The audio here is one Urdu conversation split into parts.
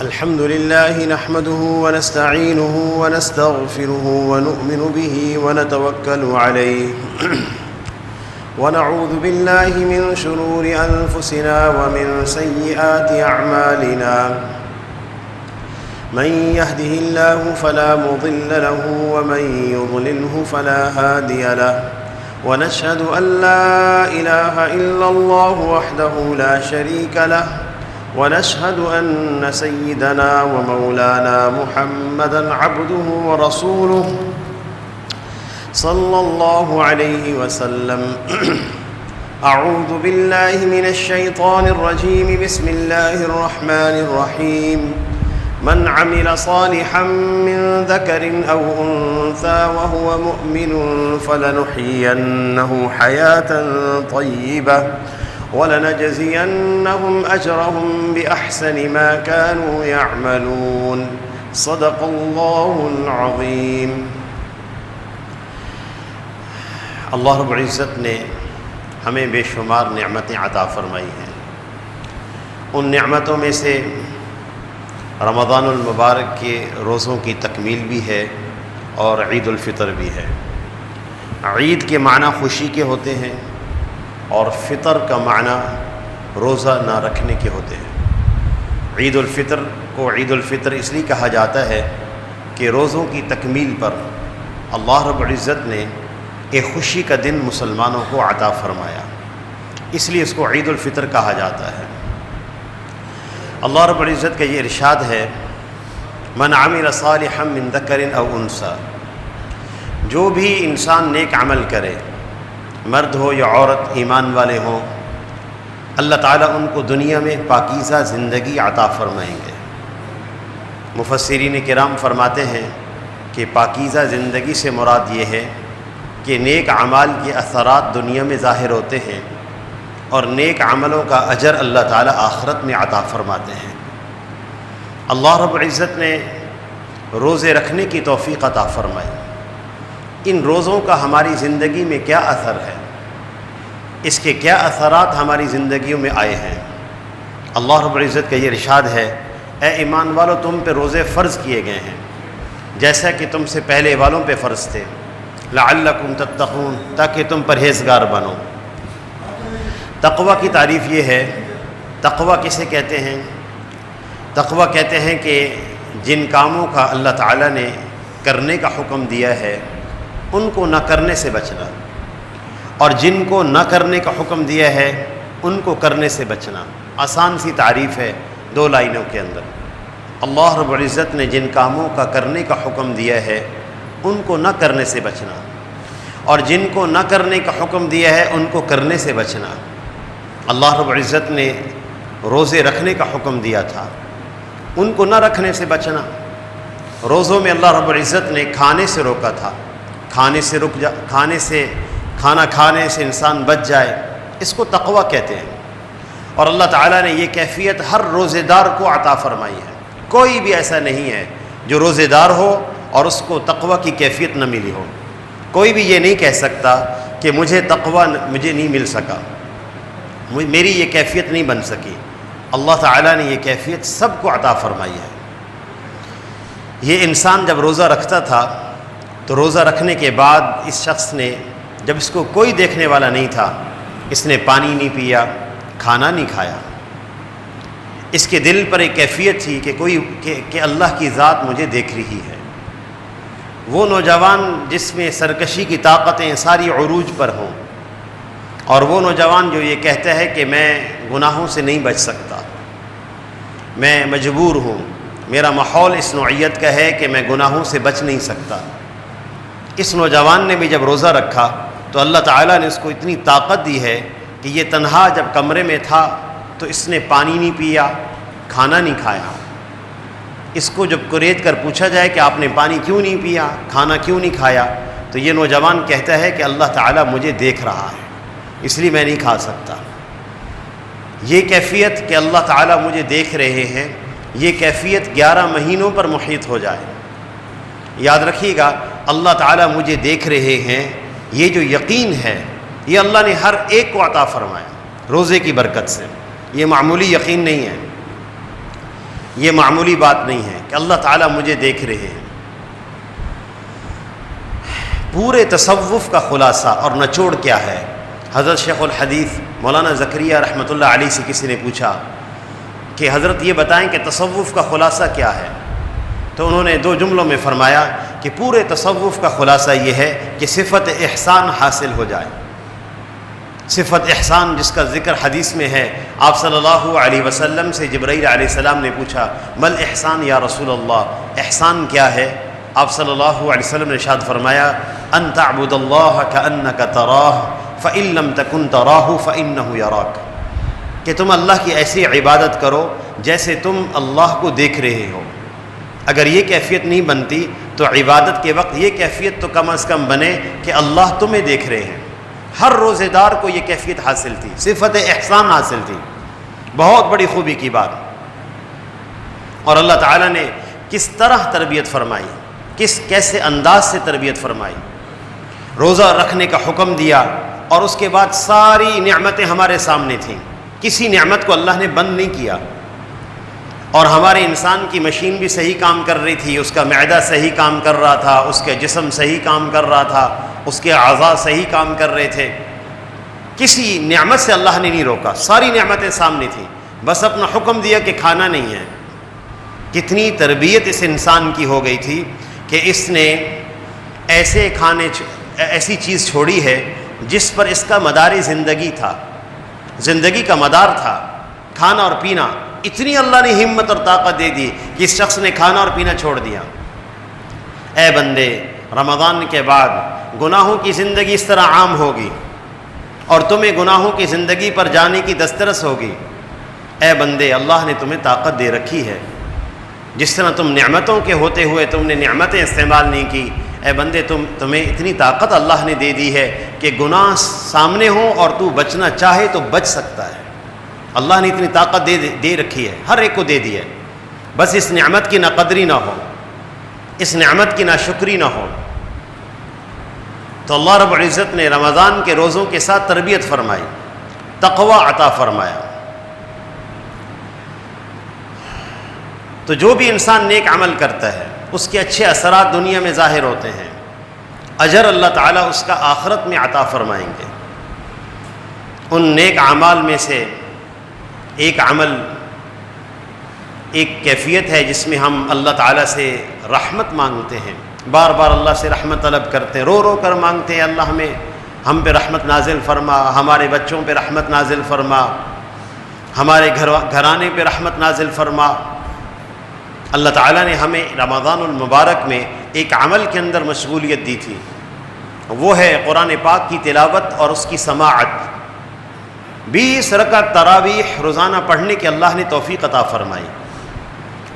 الحمد لله نحمده ونستعينه ونستغفره ونؤمن به ونتوكل عليه ونعوذ بالله من شرور أنفسنا ومن سيئات أعمالنا من يهده الله فلا مضل له ومن يضلله فلا هادي له ونشهد أن لا إله إلا الله وحده لا شريك له ونشهد أن سيدنا ومولانا محمدًا عبده ورسوله صلى الله عليه وسلم أعوذ بالله من الشيطان الرجيم بسم الله الرحمن الرحيم من عمل صالحا من ذكر أو أنثى وهو مؤمن فلنحيينه حياة طيبة وَلَنَجْزِيَنَّهُمْ أَجْرَهُمْ بِأَحْسَنِ مَا كَانُوا يَعْمَلُونَ صدق اللہ العظیم۔ اللہ رب العزت نے ہمیں بے شمار نعمتیں عطا فرمائی ہیں۔ ان نعمتوں میں سے رمضان المبارک کے روزوں کی تکمیل بھی ہے اور عید الفطر بھی ہے۔ عید کے معنی خوشی کے ہوتے ہیں اور فطر کا معنی روزہ نہ رکھنے کے ہوتے ہیں۔ عید الفطر کو عید الفطر اس لیے کہا جاتا ہے کہ روزوں کی تکمیل پر اللہ رب العزت نے ایک خوشی کا دن مسلمانوں کو عطا فرمایا، اس لیے اس کو عید الفطر کہا جاتا ہے۔ اللہ رب العزت کا یہ ارشاد ہے، من عمل صالحا من ذکر او انثی، جو بھی انسان نیک عمل کرے، مرد ہو یا عورت، ایمان والے ہوں، اللہ تعالیٰ ان کو دنیا میں پاکیزہ زندگی عطا فرمائیں گے۔ مفسرین کرام فرماتے ہیں کہ پاکیزہ زندگی سے مراد یہ ہے کہ نیک اعمال کے اثرات دنیا میں ظاہر ہوتے ہیں اور نیک عملوں کا اجر اللہ تعالیٰ آخرت میں عطا فرماتے ہیں۔ اللہ رب العزت نے روزے رکھنے کی توفیق عطا فرمائی۔ ان روزوں کا ہماری زندگی میں کیا اثر ہے، اس کے کیا اثرات ہماری زندگیوں میں آئے ہیں؟ اللہ رب العزت کا یہ ارشاد ہے، اے ایمان والو، تم پہ روزے فرض کیے گئے ہیں جیسا کہ تم سے پہلے والوں پہ فرض تھے، لعلکم تتقون، تاکہ تم پرہیزگار بنو۔ تقوی کی تعریف یہ ہے، تقوی کسے کہتے ہیں؟ تقوی کہتے ہیں کہ جن کاموں کا اللہ تعالیٰ نے کرنے کا حکم دیا ہے ان کو نہ کرنے سے بچنا، اور جن کو نہ کرنے کا حکم دیا ہے ان کو کرنے سے بچنا۔ آسان سی تعریف ہے دو لائنوں کے اندر۔ اللہ رب العزت نے جن کاموں کا کرنے کا حکم دیا ہے ان کو نہ کرنے سے بچنا، اور جن کو نہ کرنے کا حکم دیا ہے ان کو کرنے سے بچنا۔ اللہ رب العزت نے روزے رکھنے کا حکم دیا تھا، ان کو نہ رکھنے سے بچنا۔ روزوں میں اللہ رب العزت نے کھانے سے روکا تھا، کھانا کھانے سے انسان بچ جائے، اس کو تقوی کہتے ہیں۔ اور اللہ تعالیٰ نے یہ کیفیت ہر روزے دار کو عطا فرمائی ہے۔ کوئی بھی ایسا نہیں ہے جو روزے دار ہو اور اس کو تقوی کی کیفیت نہ ملی ہو۔ کوئی بھی یہ نہیں کہہ سکتا کہ مجھے تقوی مجھے نہیں مل سکا، میری یہ کیفیت نہیں بن سکی۔ اللہ تعالیٰ نے یہ کیفیت سب کو عطا فرمائی ہے۔ یہ انسان جب روزہ رکھتا تھا تو روزہ رکھنے کے بعد اس شخص نے، جب اس کو کوئی دیکھنے والا نہیں تھا، اس نے پانی نہیں پیا، کھانا نہیں کھایا۔ اس کے دل پر ایک کیفیت تھی کہ اللہ کی ذات مجھے دیکھ رہی ہے۔ وہ نوجوان جس میں سرکشی کی طاقتیں ساری عروج پر ہوں، اور وہ نوجوان جو یہ کہتا ہے کہ میں گناہوں سے نہیں بچ سکتا، میں مجبور ہوں، میرا ماحول اس نوعیت کا ہے کہ میں گناہوں سے بچ نہیں سکتا۔ اس نوجوان نے بھی جب روزہ رکھا تو اللہ تعالیٰ نے اس کو اتنی طاقت دی ہے کہ یہ تنہا جب کمرے میں تھا تو اس نے پانی نہیں پیا، کھانا نہیں کھایا۔ اس کو جب قریت کر پوچھا جائے کہ آپ نے پانی کیوں نہیں پیا، کھانا کیوں نہیں کھایا، تو یہ نوجوان کہتا ہے کہ اللہ تعالیٰ مجھے دیکھ رہا ہے، اس لیے میں نہیں کھا سکتا۔ یہ کیفیت کہ اللہ تعالیٰ مجھے دیکھ رہے ہیں، یہ کیفیت 11 مہینوں پر محیط ہو جائے۔ یاد رکھیے گا، اللہ تعالیٰ مجھے دیکھ رہے ہیں، یہ جو یقین ہے یہ اللہ نے ہر ایک کو عطا فرمایا روزے کی برکت سے۔ یہ معمولی یقین نہیں ہے۔ یہ معمولی بات نہیں ہے کہ اللہ تعالیٰ مجھے دیکھ رہے ہیں۔ پورے تصوف کا خلاصہ اور نچوڑ کیا ہے؟ حضرت شیخ الحدیث مولانا زکریا رحمۃ اللہ علیہ سے کسی نے پوچھا کہ حضرت یہ بتائیں کہ تصوف کا خلاصہ کیا ہے؟ تو انہوں نے 2 جملوں میں فرمایا کہ پورے تصوف کا خلاصہ یہ ہے کہ صفت احسان حاصل ہو جائے۔ صفت احسان جس کا ذکر حدیث میں ہے، آپ صلی اللہ علیہ وسلم سے جبرائیل علیہ السلام نے پوچھا مل احسان یا رسول اللہ، احسان کیا ہے؟ آپ صلی اللہ علیہ وسلم نے ارشاد فرمایا ان تعبد اللہ کأنک تراہ فإن لم تکن تراہ فإنہ یراک، کہ تم اللہ کی ایسی عبادت کرو جیسے تم اللہ کو دیکھ رہے ہو۔ اگر یہ کیفیت نہیں بنتی تو عبادت کے وقت یہ کیفیت تو کم از کم بنے کہ اللہ تمہیں دیکھ رہے ہیں۔ ہر روزے دار کو یہ کیفیت حاصل تھی، صفت احسان حاصل تھی، بہت بڑی خوبی کی بات۔ اور اللہ تعالیٰ نے کس طرح تربیت فرمائی، کیسے انداز سے تربیت فرمائی، روزہ رکھنے کا حکم دیا، اور اس کے بعد ساری نعمتیں ہمارے سامنے تھیں، کسی نعمت کو اللہ نے بند نہیں کیا۔ اور ہمارے انسان کی مشین بھی صحیح کام کر رہی تھی، اس کا معدہ صحیح کام کر رہا تھا، اس کے جسم صحیح کام کر رہا تھا، اس کے اعضاء صحیح کام کر رہے تھے، کسی نعمت سے اللہ نے نہیں روکا، ساری نعمتیں سامنے تھیں، بس اپنا حکم دیا کہ کھانا نہیں ہے۔ کتنی تربیت اس انسان کی ہو گئی تھی کہ اس نے ایسی چیز چھوڑی ہے جس پر اس کا مدار زندگی تھا، زندگی کا مدار تھا، کھانا اور پینا۔ اتنی اللہ نے ہمت اور طاقت دے دی کہ اس شخص نے کھانا اور پینا چھوڑ دیا۔ اے بندے، رمضان کے بعد گناہوں کی زندگی اس طرح عام ہوگی اور تمہیں گناہوں کی زندگی پر جانے کی دسترس ہوگی۔ اے بندے، اللہ نے تمہیں طاقت دے رکھی ہے، جس طرح تم نعمتوں کے ہوتے ہوئے تم نے نعمتیں استعمال نہیں کی، اے بندے تمہیں اتنی طاقت اللہ نے دے دی ہے کہ گناہ سامنے ہوں اور تو بچنا چاہے تو بچ سکتا ہے۔ اللہ نے اتنی طاقت دے رکھی ہے، ہر ایک کو دے دی ہے، بس اس نعمت کی نہ قدری نہ ہو، اس نعمت کی نہ شکری نہ ہو۔ تو اللہ رب العزت نے رمضان کے روزوں کے ساتھ تربیت فرمائی، تقوی عطا فرمایا۔ تو جو بھی انسان نیک عمل کرتا ہے اس کے اچھے اثرات دنیا میں ظاہر ہوتے ہیں، اجر اللہ تعالیٰ اس کا آخرت میں عطا فرمائیں گے۔ ان نیک اعمال میں سے ایک عمل، ایک کیفیت ہے جس میں ہم اللہ تعالیٰ سے رحمت مانگتے ہیں، بار بار اللہ سے رحمت طلب کرتے ہیں، رو رو کر مانگتے ہیں اللہ ہم پہ رحمت نازل فرما، ہمارے بچوں پہ رحمت نازل فرما، ہمارے گھرانے پہ رحمت نازل فرما۔ اللہ تعالیٰ نے ہمیں رمضان المبارک میں ایک عمل کے اندر مشغولیت دی تھی، وہ ہے قرآن پاک کی تلاوت اور اس کی سماعت۔ 20 رکعت تراویح روزانہ پڑھنے کی اللہ نے توفیق عطا فرمائی،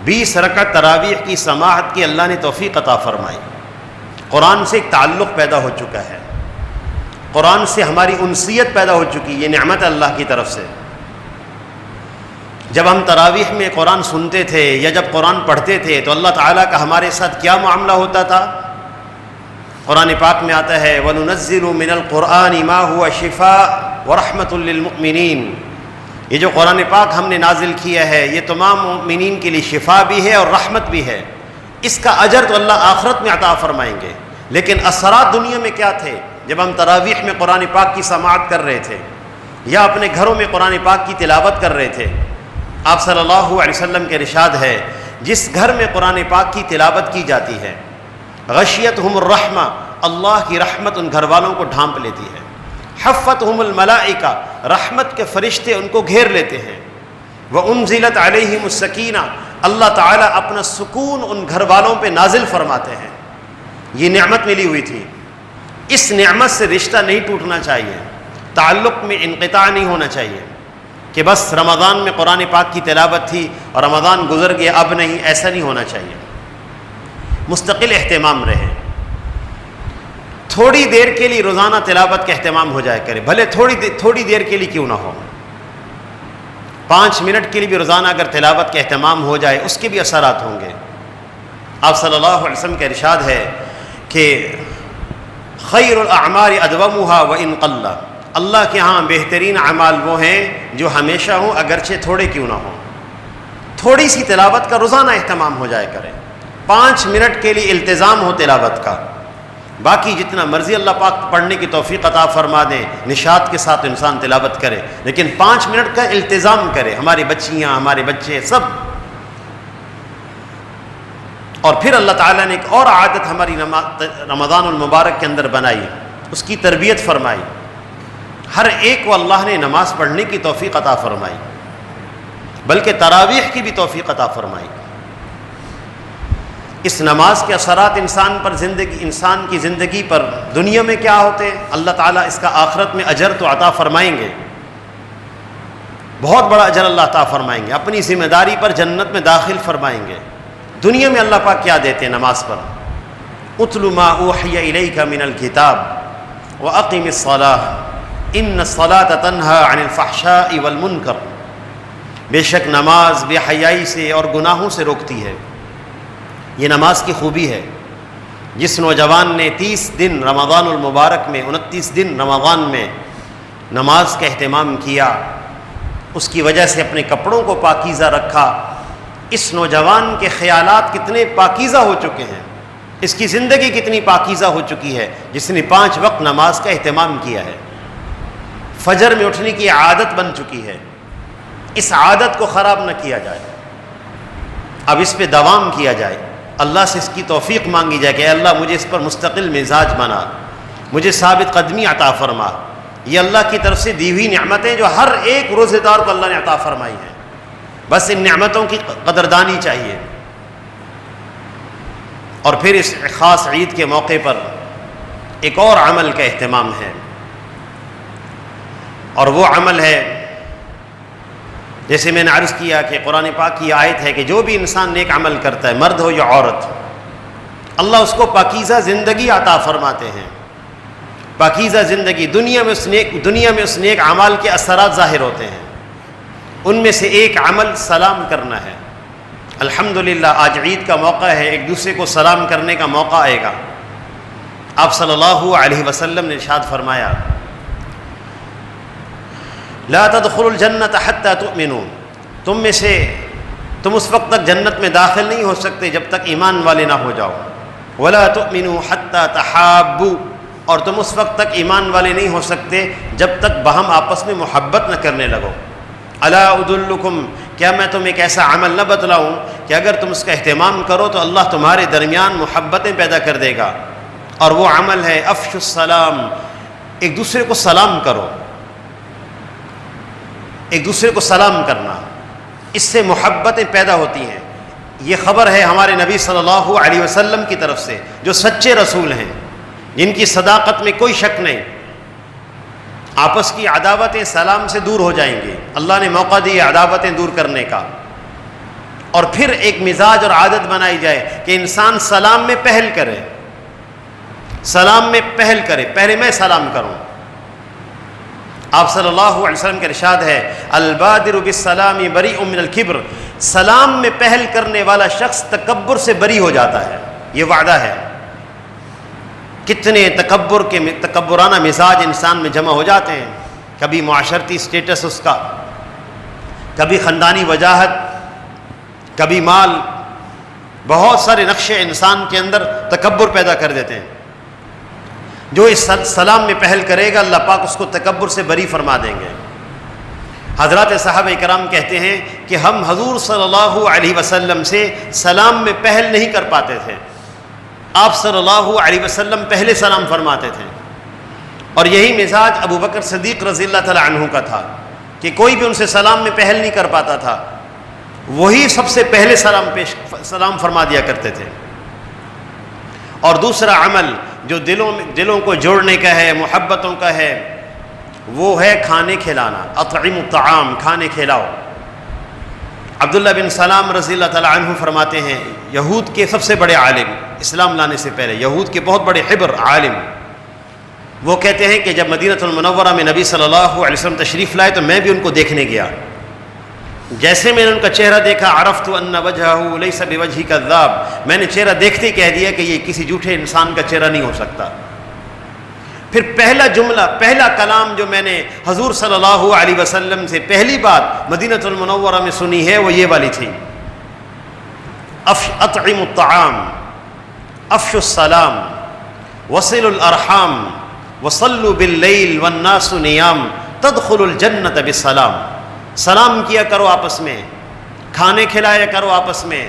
20 رکعت تراویح کی سماعت کی اللہ نے توفیق عطا فرمائی۔ قرآن سے ایک تعلق پیدا ہو چکا ہے، قرآن سے ہماری انسیت پیدا ہو چکی، یہ نعمت ہے اللہ کی طرف سے۔ جب ہم تراویح میں قرآن سنتے تھے یا جب قرآن پڑھتے تھے تو اللہ تعالیٰ کا ہمارے ساتھ کیا معاملہ ہوتا تھا؟ قرآن پاک میں آتا ہے وَنُنَزِّلُ مِنَ الْقُرْآنِ مَا هُوَ شِفَاءٌ وَرَحْمَةٌ لِّلْمُؤْمِنِينَ، یہ جو قرآن پاک ہم نے نازل کیا ہے یہ تمام مومنین کے لیے شفا بھی ہے اور رحمت بھی ہے۔ اس کا اجر تو اللہ آخرت میں عطا فرمائیں گے، لیکن اثرات دنیا میں کیا تھے؟ جب ہم تراویح میں قرآن پاک کی سماعت کر رہے تھے یا اپنے گھروں میں قرآن پاک کی تلاوت کر رہے تھے، آپ صلی اللہ علیہ وسلم کے ارشاد ہے جس گھر میں قرآن پاک کی تلاوت کی جاتی ہے غشیتہم الرحمہ، اللہ کی رحمت ان گھر والوں کو ڈھانپ لیتی ہے، حفتہم الملائکہ، رحمت کے فرشتے ان کو گھیر لیتے ہیں، وانزلت علیہم السکینہ، اللہ تعالیٰ اپنا سکون ان گھر والوں پہ نازل فرماتے ہیں۔ یہ نعمت ملی ہوئی تھی، اس نعمت سے رشتہ نہیں ٹوٹنا چاہیے، تعلق میں انقطاع نہیں ہونا چاہیے کہ بس رمضان میں قرآن پاک کی تلاوت تھی اور رمضان گزر گیا اب نہیں، ایسا نہیں ہونا چاہیے، مستقل اہتمام رہے۔ تھوڑی دیر کے لیے روزانہ تلاوت کا اہتمام ہو جائے کرے، بھلے تھوڑی دیر کے لیے کیوں نہ ہو، 5 منٹ کے لیے بھی روزانہ اگر تلاوت کا اہتمام ہو جائے اس کے بھی اثرات ہوں گے۔ آپ صلی اللہ علیہ وسلم کا ارشاد ہے کہ خیر الاعمال ادومها وان قل، اللہ کے ہاں بہترین اعمال وہ ہیں جو ہمیشہ ہوں اگرچہ تھوڑے کیوں نہ ہوں۔ تھوڑی سی تلاوت کا روزانہ اہتمام ہو جائے کرے، 5 منٹ کے لیے التزام ہو تلاوت کا، باقی جتنا مرضی اللہ پاک پڑھنے کی توفیق عطا فرما دیں، نشاط کے ساتھ انسان تلاوت کرے، لیکن 5 منٹ کا التزام کرے، ہماری بچیاں، ہمارے بچے سب۔ اور پھر اللہ تعالیٰ نے ایک اور عادت ہماری رمضان المبارک کے اندر بنائی، اس کی تربیت فرمائی، ہر ایک کو اللہ نے نماز پڑھنے کی توفیق عطا فرمائی، بلکہ تراویح کی بھی توفیق عطا فرمائی۔ اس نماز کے اثرات انسان کی زندگی پر دنیا میں کیا ہوتے ہیں، اللہ تعالیٰ اس کا آخرت میں اجر تو عطا فرمائیں گے، بہت بڑا اجر اللہ عطا فرمائیں گے، اپنی ذمہ داری پر جنت میں داخل فرمائیں گے۔ دنیا میں اللہ پاک کیا دیتے ہیں نماز پر؟ اتل ما اوحی الیک من الکتاب واقم الصلاۃ ان الصلاۃ تنہی عن الفحشاء والمنکر، بے شک نماز بے حیائی سے اور گناہوں سے روکتی ہے۔ یہ نماز کی خوبی ہے۔ جس نوجوان نے 30 دن رمضان المبارک میں، 29 دن رمضان میں نماز کا اہتمام کیا، اس کی وجہ سے اپنے کپڑوں کو پاکیزہ رکھا، اس نوجوان کے خیالات کتنے پاکیزہ ہو چکے ہیں، اس کی زندگی کتنی پاکیزہ ہو چکی ہے جس نے 5 وقت نماز کا اہتمام کیا ہے، فجر میں اٹھنے کی عادت بن چکی ہے۔ اس عادت کو خراب نہ کیا جائے، اب اس پہ دوام کیا جائے، اللہ سے اس کی توفیق مانگی جائے کہ اے اللہ مجھے اس پر مستقل مزاج بنا، مجھے ثابت قدمی عطا فرما۔ یہ اللہ کی طرف سے دی ہوئی نعمتیں جو ہر ایک روزہ دار کو اللہ نے عطا فرمائی ہیں، بس ان نعمتوں کی قدردانی چاہیے۔ اور پھر اس خاص عید کے موقع پر ایک اور عمل کا اہتمام ہے، اور وہ عمل ہے، جیسے میں نے عرض کیا کہ قرآن پاک کی آیت ہے کہ جو بھی انسان نیک عمل کرتا ہے، مرد ہو یا عورت، اللہ اس کو پاکیزہ زندگی عطا فرماتے ہیں۔ پاکیزہ زندگی، دنیا میں اس نیک اعمال کے اثرات ظاہر ہوتے ہیں۔ ان میں سے ایک عمل سلام کرنا ہے۔ الحمدللہ آج عید کا موقع ہے، ایک دوسرے کو سلام کرنے کا موقع آئے گا۔ آپ صلی اللہ علیہ وسلم نے ارشاد فرمایا، لا تدخلوا الجنت حتی تؤمنوا، تم اس وقت تک جنت میں داخل نہیں ہو سکتے جب تک ایمان والے نہ ہو جاؤ، ولا تؤمنوا حتی تحابوا، اور تم اس وقت تک ایمان والے نہیں ہو سکتے جب تک باہم آپس میں محبت نہ کرنے لگو۔ الا ادلکم، کیا میں تم ایک ایسا عمل نہ بتلاؤں کہ اگر تم اس کا اہتمام کرو تو اللہ تمہارے درمیان محبتیں پیدا کر دے گا؟ اور وہ عمل ہے افشوا السلام، ایک دوسرے کو سلام کرو، ایک دوسرے کو سلام کرنا، اس سے محبتیں پیدا ہوتی ہیں۔ یہ خبر ہے ہمارے نبی صلی اللہ علیہ وسلم کی طرف سے، جو سچے رسول ہیں، جن کی صداقت میں کوئی شک نہیں۔ آپس کی عداوتیں سلام سے دور ہو جائیں گی، اللہ نے موقع دیا عداوتیں دور کرنے کا۔ اور پھر ایک مزاج اور عادت بنائی جائے کہ انسان سلام میں پہل کرے، سلام میں پہل کرے، پہلے میں سلام کروں۔ آپ صلی اللہ علیہ وسلم کا ارشاد ہے، البادر بالسلام بریء من الکبر، سلام میں پہل کرنے والا شخص تکبر سے بری ہو جاتا ہے، یہ وعدہ ہے۔ کتنے تکبرانہ مزاج انسان میں جمع ہو جاتے ہیں، کبھی معاشرتی سٹیٹس اس کا، کبھی خاندانی وجاہت، کبھی مال، بہت سارے نقشے انسان کے اندر تکبر پیدا کر دیتے ہیں۔ جو اس سلام میں پہل کرے گا اللہ پاک اس کو تکبر سے بری فرما دیں گے۔ حضرات صحابہ کرام کہتے ہیں کہ ہم حضور صلی اللہ علیہ وسلم سے سلام میں پہل نہیں کر پاتے تھے، آپ صلی اللہ علیہ وسلم پہلے سلام فرماتے تھے۔ اور یہی مزاج ابو بکر صدیق رضی اللہ تعالی عنہ کا تھا کہ کوئی بھی ان سے سلام میں پہل نہیں کر پاتا تھا، وہی سب سے پہلے سلام فرما دیا کرتے تھے۔ اور دوسرا عمل جو دلوں کو جوڑنے کا ہے، محبتوں کا ہے، وہ ہے کھانے کھلانا، اطعموا الطعام، کھانے کھلاؤ۔ عبداللہ بن سلام رضی اللہ تعالی عنہ فرماتے ہیں، یہود کے سب سے بڑے عالم، اسلام لانے سے پہلے یہود کے بہت بڑے حبر عالم، وہ کہتے ہیں کہ جب مدینہ المنورہ میں نبی صلی اللہ علیہ وسلم تشریف لائے تو میں بھی ان کو دیکھنے گیا، جیسے میں نے ان کا چہرہ دیکھا، عرفت ان وجہہ لیس بوجہ کذاب، میں نے چہرہ دیکھتے ہی کہہ دیا کہ یہ کسی جھوٹے انسان کا چہرہ نہیں ہو سکتا۔ پھر پہلا جملہ، پہلا کلام جو میں نے حضور صلی اللہ علیہ وسلم سے پہلی بات مدینہ المنورہ میں سنی ہے وہ یہ والی تھی، اطعموا الطعام، افشوا السلام، وصلوا الارحام، وصلوا باللیل والناس نیام، تدخلوا الجنت بالسلام۔ سلام کیا کرو آپس میں، کھانے کھلایا کرو آپس میں،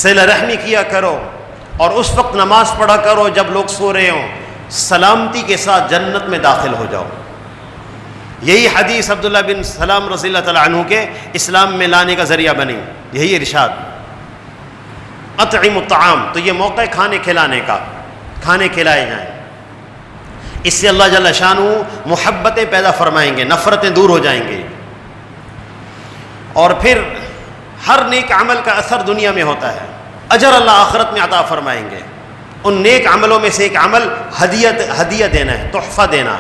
صلہ رحمی کیا کرو، اور اس وقت نماز پڑھا کرو جب لوگ سو رہے ہوں، سلامتی کے ساتھ جنت میں داخل ہو جاؤ۔ یہی حدیث عبداللہ بن سلام رضی اللہ تعالیٰ عنہ کے اسلام میں لانے کا ذریعہ بنی، یہی ارشاد اطعموا الطعام۔ تو یہ موقع ہے کھانے کھلانے کا، کھانے کھلائے جائیں، اس سے اللہ جل شانہ محبتیں پیدا فرمائیں گے، نفرتیں دور ہو جائیں گے، اور پھر ہر نیک عمل کا اثر دنیا میں ہوتا ہے، اجر اللہ آخرت میں عطا فرمائیں گے۔ ان نیک عملوں میں سے ایک عمل ہدیہ دینا ہے، تحفہ دینا۔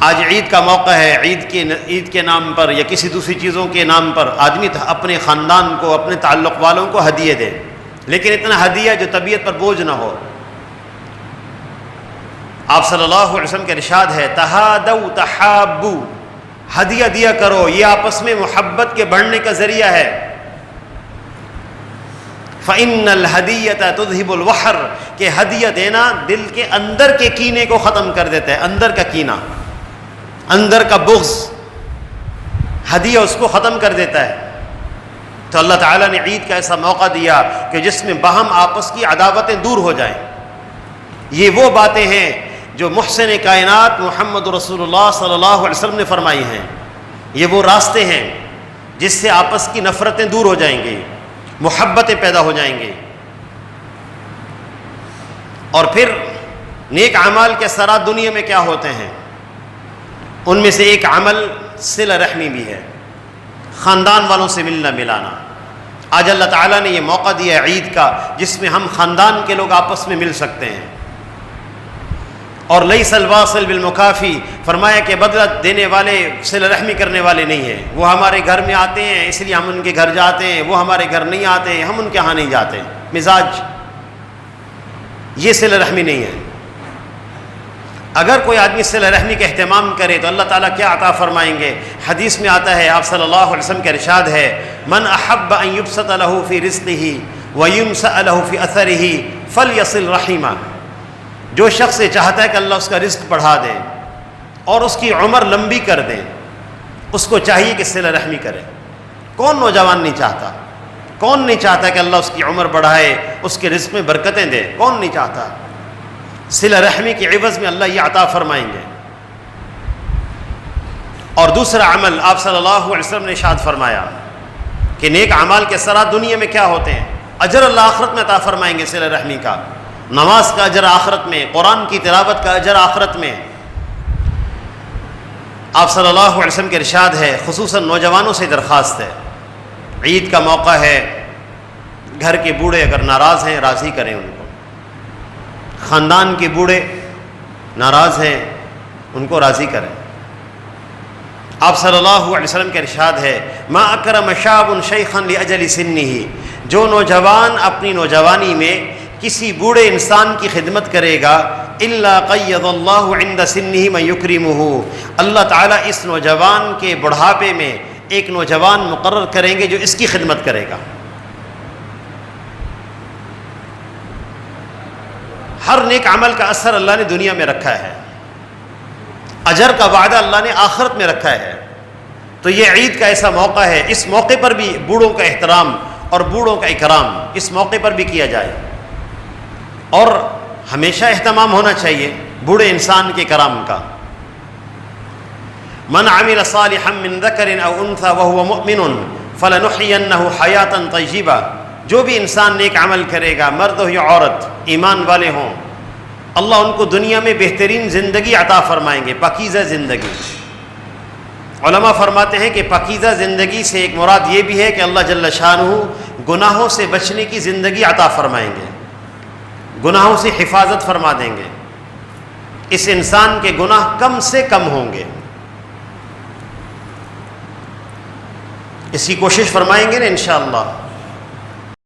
آج عید کا موقع ہے، عید کے نام پر یا کسی دوسری چیزوں کے نام پر آدمی اپنے خاندان کو، اپنے تعلق والوں کو ہدیے دے، لیکن اتنا ہدیہ جو طبیعت پر بوجھ نہ ہو۔ آپ صلی اللہ علیہ وسلم کا ارشاد ہے تہادوا تحابوا، ہدیہ دیا کرو، یہ آپس میں محبت کے بڑھنے کا ذریعہ ہے۔ فَإِنَّ الْهَدِيَّةَ تُذْهِبُ الْوَحْرَ، کہ ہدیہ دینا دل کے اندر کے کینے کو ختم کر دیتا ہے، اندر کا کینہ، اندر کا بغض، ہدیہ اس کو ختم کر دیتا ہے۔ تو اللہ تعالیٰ نے عید کا ایسا موقع دیا کہ جس میں باہم آپس کی عداوتیں دور ہو جائیں۔ یہ وہ باتیں ہیں جو محسن کائنات محمد رسول اللہ صلی اللہ علیہ وسلم نے فرمائی ہیں، یہ وہ راستے ہیں جس سے آپس کی نفرتیں دور ہو جائیں گی، محبتیں پیدا ہو جائیں گی۔ اور پھر نیک اعمال کے اثرات دنیا میں کیا ہوتے ہیں؟ ان میں سے ایک عمل صلہ رحمی بھی ہے، خاندان والوں سے ملنا ملانا۔ آج اللہ تعالیٰ نے یہ موقع دیا ہے عید کا جس میں ہم خاندان کے لوگ آپس میں مل سکتے ہیں۔ اور لیس الواصل بالمکافی، فرمایا کہ بدلہ دینے والے صلہ رحمی کرنے والے نہیں ہیں، وہ ہمارے گھر میں آتے ہیں اس لیے ہم ان کے گھر جاتے ہیں، وہ ہمارے گھر نہیں آتے ہم ان کے ہاں نہیں جاتے، مزاج، یہ صلہ رحمی نہیں ہے۔ اگر کوئی آدمی صلہ رحمی کا اہتمام کرے تو اللہ تعالیٰ کیا عطا فرمائیں گے؟ حدیث میں آتا ہے، آپ صلی اللہ علیہ وسلم کا ارشاد ہے من احب ان یبسط له فی رزقہ وینسأ له فی اثرہ فلیصل رحمہ، جو شخص یہ چاہتا ہے کہ اللہ اس کا رزق بڑھا دے اور اس کی عمر لمبی کر دے، اس کو چاہیے کہ صلہ رحمی کرے۔ کون نوجوان نہیں چاہتا؟ کون نہیں چاہتا کہ اللہ اس کی عمر بڑھائے، اس کے رزق میں برکتیں دے؟ کون نہیں چاہتا؟ صلہ رحمی کے عوض میں اللہ یہ عطا فرمائیں گے۔ اور دوسرا عمل آپ صلی اللہ علیہ وسلم نے ارشاد فرمایا کہ نیک اعمال کے اثرات دنیا میں کیا ہوتے ہیں؟ اجر اللہ آخرت میں عطا فرمائیں گے صلہ رحمی کا، نماز کا اجر آخرت میں، قرآن کی تلاوت کا اجر آخرت میں۔ آپ صلی اللہ علیہ وسلم کے ارشاد ہے، خصوصاً نوجوانوں سے درخواست ہے، عید کا موقع ہے، گھر کے بوڑھے اگر ناراض ہیں راضی کریں ان کو، خاندان کے بوڑھے ناراض ہیں ان کو راضی کریں۔ آپ صلی اللہ علیہ وسلم کے ارشاد ہے ما اکرم شاب شیخا لاجل سنہ، جو نوجوان اپنی نوجوانی میں کسی بوڑھے انسان کی خدمت کرے گا الا قید اللہ عند سنہ من یکرمہ، اللہ تعالیٰ اس نوجوان کے بڑھاپے میں ایک نوجوان مقرر کریں گے جو اس کی خدمت کرے گا۔ ہر نیک عمل کا اثر اللہ نے دنیا میں رکھا ہے، اجر کا وعدہ اللہ نے آخرت میں رکھا ہے۔ تو یہ عید کا ایسا موقع ہے، اس موقع پر بھی بوڑھوں کا احترام اور بوڑھوں کا اکرام اس موقع پر بھی کیا جائے، اور ہمیشہ اہتمام ہونا چاہیے بوڑھے انسان کے کرام کا۔ من عمل صالحا من ذکر او انثى وهو مؤمن فلنحيينه حیاتا طیبہ، جو بھی انسان نیک عمل کرے گا، مرد ہو یا عورت، ایمان والے ہوں، اللہ ان کو دنیا میں بہترین زندگی عطا فرمائیں گے، پاکیزہ زندگی۔ علماء فرماتے ہیں کہ پاکیزہ زندگی سے ایک مراد یہ بھی ہے کہ اللہ جل شانہ گناہوں سے بچنے کی زندگی عطا فرمائیں گے، گناہوں سے حفاظت فرما دیں گے، اس انسان کے گناہ کم سے کم ہوں گے۔ اس کی کوشش فرمائیں گے نا انشاءاللہ۔